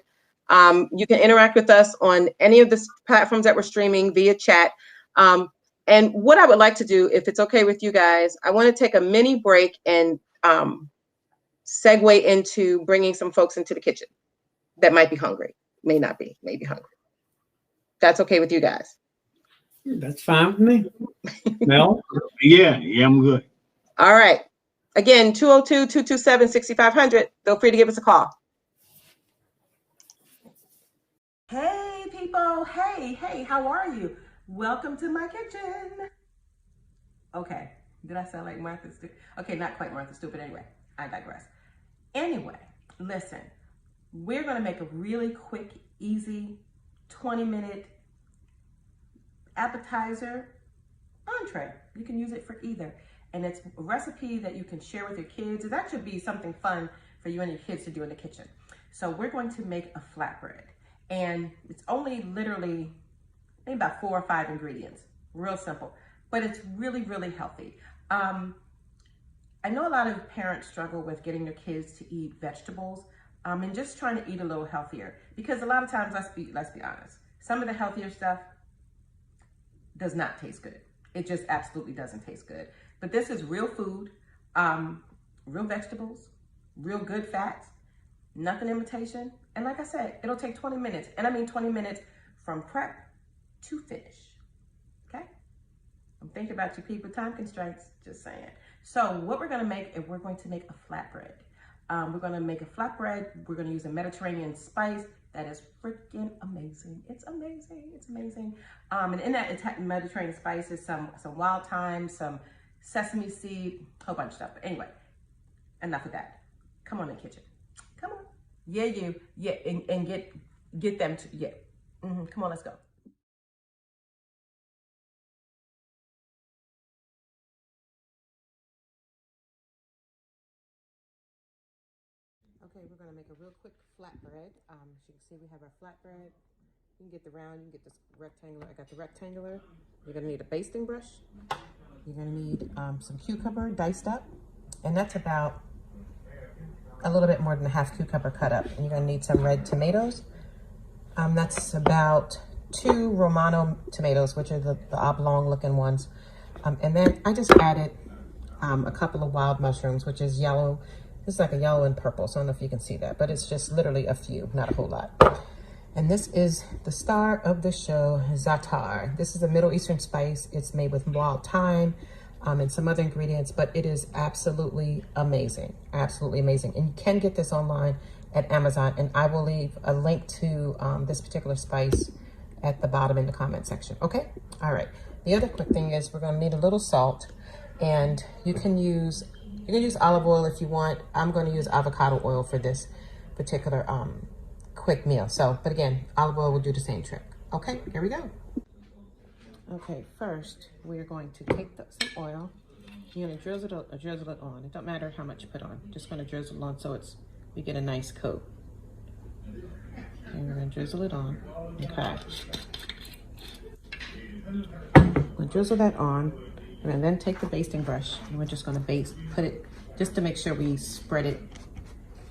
S1: You can interact with us on any of the platforms that we're streaming via chat. And what I would like to do, if it's okay with you guys, I want to take a mini break and segue into bringing some folks into the kitchen that might be hungry, may not be, maybe hungry. That's okay with you guys?
S2: That's fine with me. Mel?
S3: Yeah, I'm good.
S1: All right. Again, 202-227-6500. Feel free to give us a call.
S4: Hey, people. Hey, how are you? Welcome to my kitchen. Okay. Did I sound like Martha Stewart? Okay, not quite Martha Stewart, but anyway, I digress. Anyway, listen, we're going to make a really quick, easy, 20-minute appetizer entree. You can use it for either. And it's a recipe that you can share with your kids. That should be something fun for you and your kids to do in the kitchen. So we're going to make a flatbread. And it's only literally maybe about 4 or 5 ingredients. Real simple. But it's really, really healthy. I know a lot of parents struggle with getting their kids to eat vegetables and just trying to eat a little healthier. Because a lot of times, let's be honest, some of the healthier stuff does not taste good. It just absolutely doesn't taste good. But this is real food, real vegetables, real good fats, nothing imitation. And like I said, it'll take 20 minutes. And I mean 20 minutes from prep to finish, okay? I'm thinking about you people, time constraints, just saying. So what we're gonna make is we're going to make a flatbread. We're gonna make a flatbread. We're gonna use a Mediterranean spice that is freaking amazing. It's amazing, it's amazing. And in that Mediterranean spice is some wild thyme, some sesame seed, whole bunch of stuff. But anyway, enough of that. Come on in the kitchen. Come on. Yeah, you. Yeah, and get them to, yeah. Come on, let's go. Okay, we're gonna make a real quick flatbread. As you can see, we have our flatbread. You can get the round, you can get this rectangular. I got the rectangular. You're gonna need a basting brush. You're gonna need some cucumber diced up. And that's about a little bit more than a half cucumber cut up. And you're gonna need some red tomatoes. That's about 2 Romano tomatoes, which are the oblong looking ones. And then I just added a couple of wild mushrooms, which is yellow. It's like a yellow and purple, so I don't know if you can see that, but it's just literally a few, not a whole lot. And this is the star of the show, za'atar. This is a Middle Eastern spice. It's made with wild thyme and some other ingredients, but it is absolutely amazing, absolutely amazing. And you can get this online at Amazon, and I will leave a link to this particular spice at the bottom in the comment section, okay? All right, the other quick thing is we're gonna need a little salt, and you can use olive oil if you want. I'm gonna use avocado oil for this particular quick meal. So, but again, olive oil will do the same trick. Okay, here we go. Okay, first we're going to take some oil. You're gonna drizzle it on. It don't matter how much you put on. Just gonna drizzle it on so we get a nice coat. And we're gonna drizzle it on. Okay. We'll drizzle that on, and then take the basting brush, and we're just gonna put it just to make sure we spread it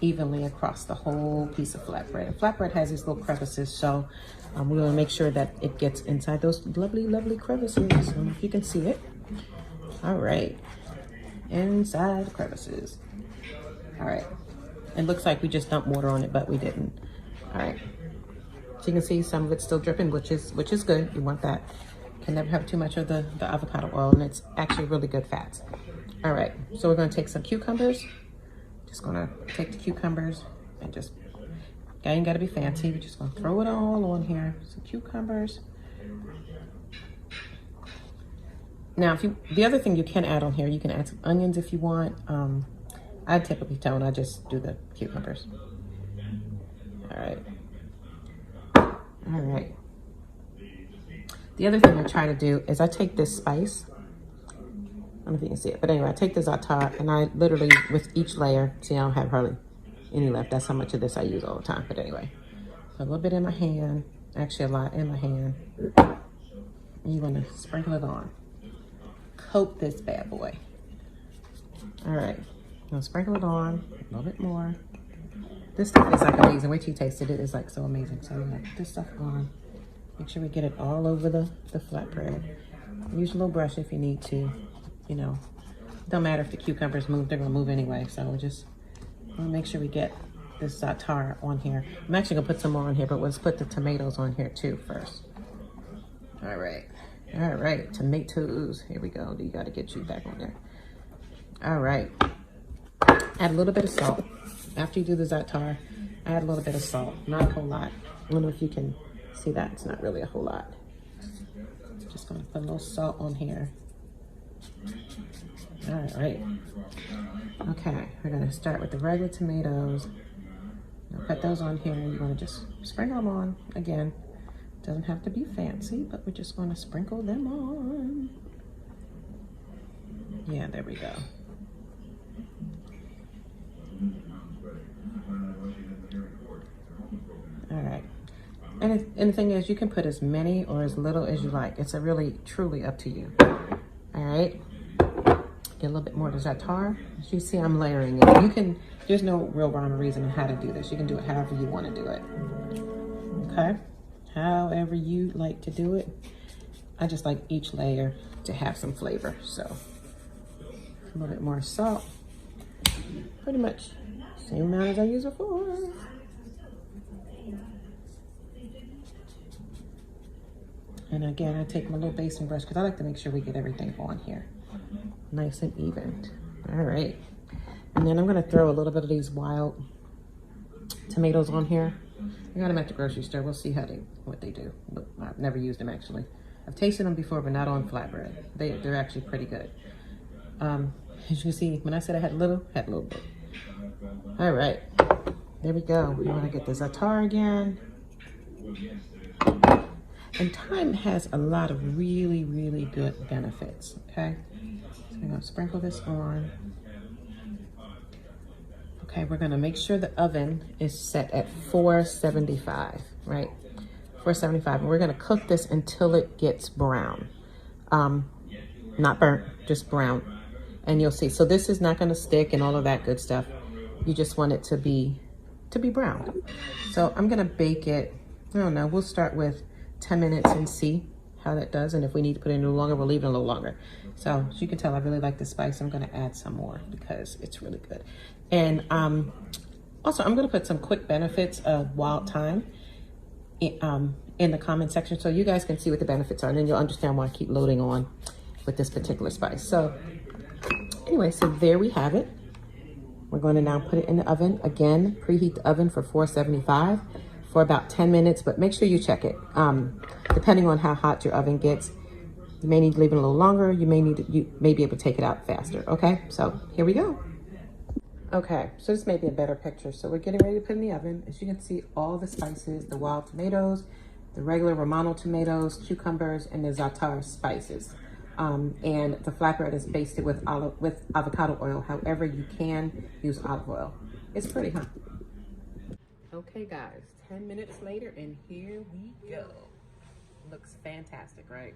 S4: evenly across the whole piece of flatbread. And flatbread has these little crevices, so we want to make sure that it gets inside those lovely, lovely crevices. I don't know if you can see it. All right, inside the crevices. All right, it looks like we just dumped water on it, but we didn't. All right, so you can see some of it's still dripping, which is good. You want that. Can never have too much of the avocado oil, and it's actually really good fats. All right, so we're going to take some cucumbers. Just gonna take the cucumbers and just, ain't gotta be fancy. We're just gonna throw it all on here. Some cucumbers. Now, the other thing you can add on here, you can add some onions if you want. I typically don't, I just do the cucumbers. All right. All right. The other thing I try to do is I take this spice. I don't know if you can see it, but anyway, I take the za'atar and I literally, with each layer, see, I don't have hardly any left. That's how much of this I use all the time. But anyway, a little bit in my hand, actually a lot in my hand. And you want to sprinkle it on. Coat this bad boy. All right, I'm gonna sprinkle it on a little bit more. This stuff is like amazing. Wait till you taste it. It is like so amazing. So I'm gonna put this stuff on. Make sure we get it all over the flatbread. Use a little brush if you need to. You know, don't matter if the cucumbers move, they're gonna move anyway. So we'll just make sure we get this za'atar on here. I'm actually gonna put some more on here, but let's put the tomatoes on here too first. All right, tomatoes. Here we go. You gotta get you back on there. All right, add a little bit of salt. After you do the za'atar, add a little bit of salt, not a whole lot. I don't know if you can see that, it's not really a whole lot. Just gonna put a little salt on here. All right. Okay, we're gonna start with the regular tomatoes. Now put those on here. You wanna just sprinkle them on. Again, doesn't have to be fancy, but we're just gonna sprinkle them on. Yeah, there we go. All right. And the thing is, you can put as many or as little as you like. It's really, truly up to you. All right. Get a little bit more of the za'atar. As you see, I'm layering it. You can, there's no real rhyme or reason on how to do this. You can do it however you want to do it. Okay? However you like to do it. I just like each layer to have some flavor. So, a little bit more salt. Pretty much same amount as I used before. And again, I take my little basting brush because I like to make sure we get everything on here. Nice and even. All right. And then I'm going to throw a little bit of these wild tomatoes on here. I got them at the grocery store. We'll see what they do. But I've never used them actually. I've tasted them before, but not on flatbread. They're actually pretty good. As you can see, when I said I had a little bit. All right. There we go. We want to get the za'atar again. And thyme has a lot of really, really good benefits, okay? So we're gonna sprinkle this on. Okay, we're gonna make sure the oven is set at 475, right? 475, and we're gonna cook this until it gets brown. Not burnt, just brown. And you'll see, so this is not gonna stick and all of that good stuff. You just want it to be brown. So I'm gonna bake it, I don't know, we'll start with 10 minutes and see how that does. And if we need to put it in a little longer, we'll leave it a little longer. So as you can tell, I really like the spice. I'm going to add some more because it's really good. And also, I'm going to put some quick benefits of wild thyme in the comment section so you guys can see what the benefits are. And then you'll understand why I keep loading on with this particular spice. So anyway, so there we have it. We're going to now put it in the oven. Again, preheat the oven for 475 for about 10 minutes, but make sure you check it. Depending on how hot your oven gets, you may need to leave it a little longer. You may be able to take it out faster. Okay, so here we go. Okay, so this may be a better picture. So we're getting ready to put in the oven. As you can see, all the spices, the wild tomatoes, the regular Romano tomatoes, cucumbers, and the za'atar spices. And the flatbread is basted with avocado oil. However, you can use olive oil. It's pretty, huh? Okay, guys, 10 minutes later, and here we go. Looks fantastic, right?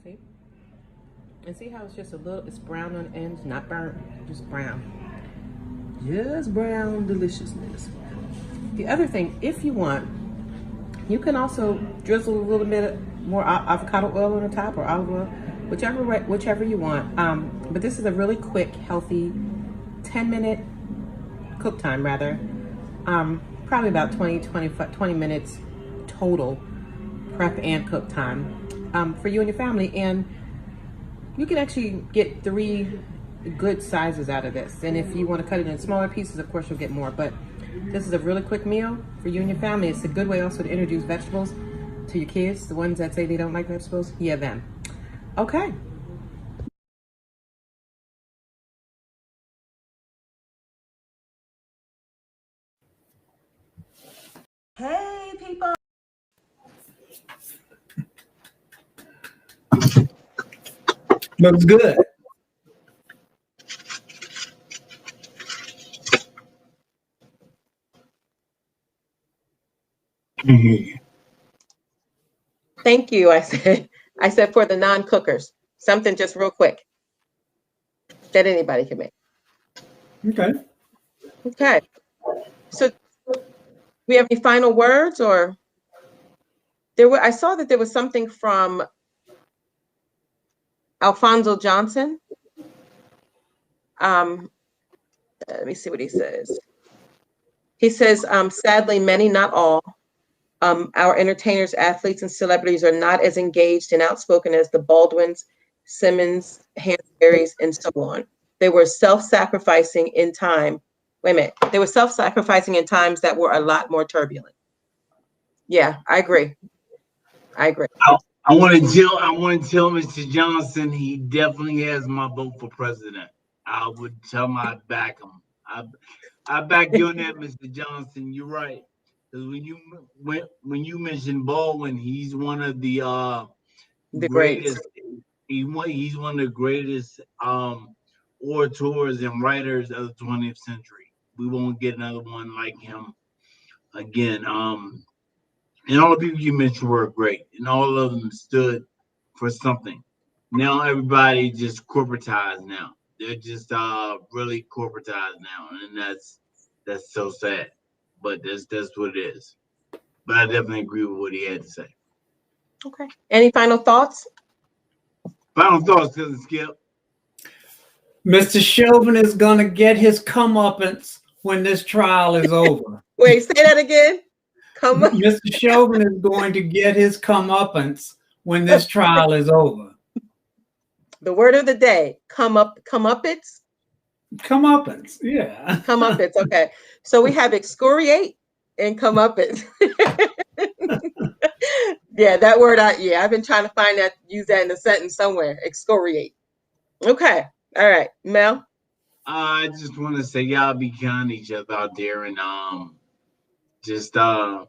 S4: See? And see how it's just a little, it's brown on the ends, not burnt, just brown. Just brown deliciousness. The other thing, if you want, you can also drizzle a little bit more avocado oil on the top or olive oil, whichever you want. But this is a really quick, healthy 10-minute cook time, rather. Probably about 20 minutes total prep and cook time for you and your family. And you can actually get 3 good sizes out of this. And if you want to cut it in smaller pieces, of course, you'll get more. But this is a really quick meal for you and your family. It's a good way also to introduce vegetables to your kids, the ones that say they don't like vegetables. Yeah, them. Okay. Hey, people.
S2: Looks good.
S1: Thank you. I said for the non-cookers, something just real quick that anybody can make.
S2: Okay.
S1: Okay. So we have any final words, or I saw that there was something from Alfonso Johnson. Let me see what he says. He says, sadly, many, not all, our entertainers, athletes, and celebrities are not as engaged and outspoken as the Baldwins, Simmons, Hansberrys, and so on. They were self-sacrificing in time. Wait a minute. They were self-sacrificing in times that were a lot more turbulent. Yeah, I agree.
S3: I want to tell Mr. Johnson he definitely has my vote for president. I would tell him I back him. I back you on that, Mr. Johnson. You're right. Because when you mentioned Baldwin, he's one of the greatest. He's one of the greatest orators and writers of the 20th century. We won't get another one like him again. And all the people you mentioned were great, and all of them stood for something. Now everybody just corporatized now. They're just really corporatized now, and that's so sad. But that's what it is. But I definitely agree with what he had to say.
S1: Okay. Any final thoughts?
S3: Final thoughts, cousin Skip.
S2: Mr. Chauvin is gonna get his comeuppance when this trial is over.
S1: Wait, say that again.
S2: Mr. Chauvin is going to get his comeuppance when this trial is over.
S1: The word of the day: comeuppance.
S2: Comeuppance, yeah.
S1: Comeuppance. Okay, so we have excoriate and comeuppance. Yeah, that word. I've been trying to use that in a sentence somewhere. Excoriate. Okay. All right, Mel.
S3: I just want to say y'all be kind to each other out there, and just look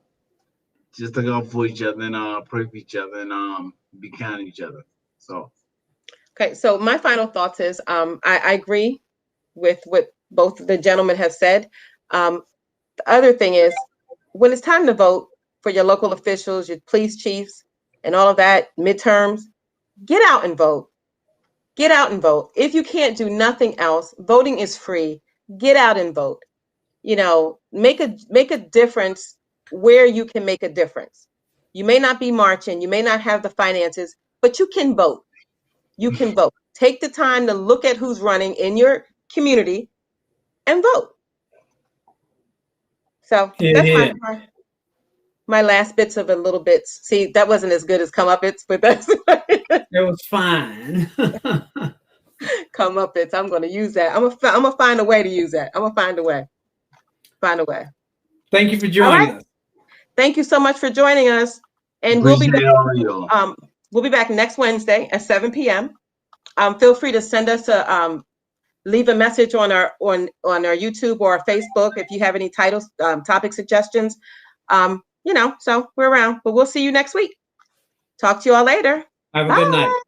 S3: out for each other and pray for each other and be kind to each other. So
S1: okay, so my final thoughts is I agree with what both the gentlemen have said. The other thing is, when it's time to vote for your local officials, your police chiefs, and all of that, midterms, get out and vote. Get out and vote. If you can't do nothing else, voting is free. Get out and vote. You know, make a difference where you can make a difference. You may not be marching, you may not have the finances, but you can vote. You can vote. Take the time to look at who's running in your community and vote. So that's my last bits of a little bits. See, that wasn't as good as comeuppance, but that's
S2: it was fine.
S1: comeuppance. I'm going to use that. I'm gonna find a way to use that. I'm gonna find a way. Find a way.
S2: Thank you for joining us.
S1: Thank you so much for joining us, and we'll be back next Wednesday at 7 p.m. Feel free to send us a leave a message on our YouTube or our Facebook if you have any titles, topic suggestions. So we're around, but we'll see you next week. Talk to you all later.
S2: Have a good night.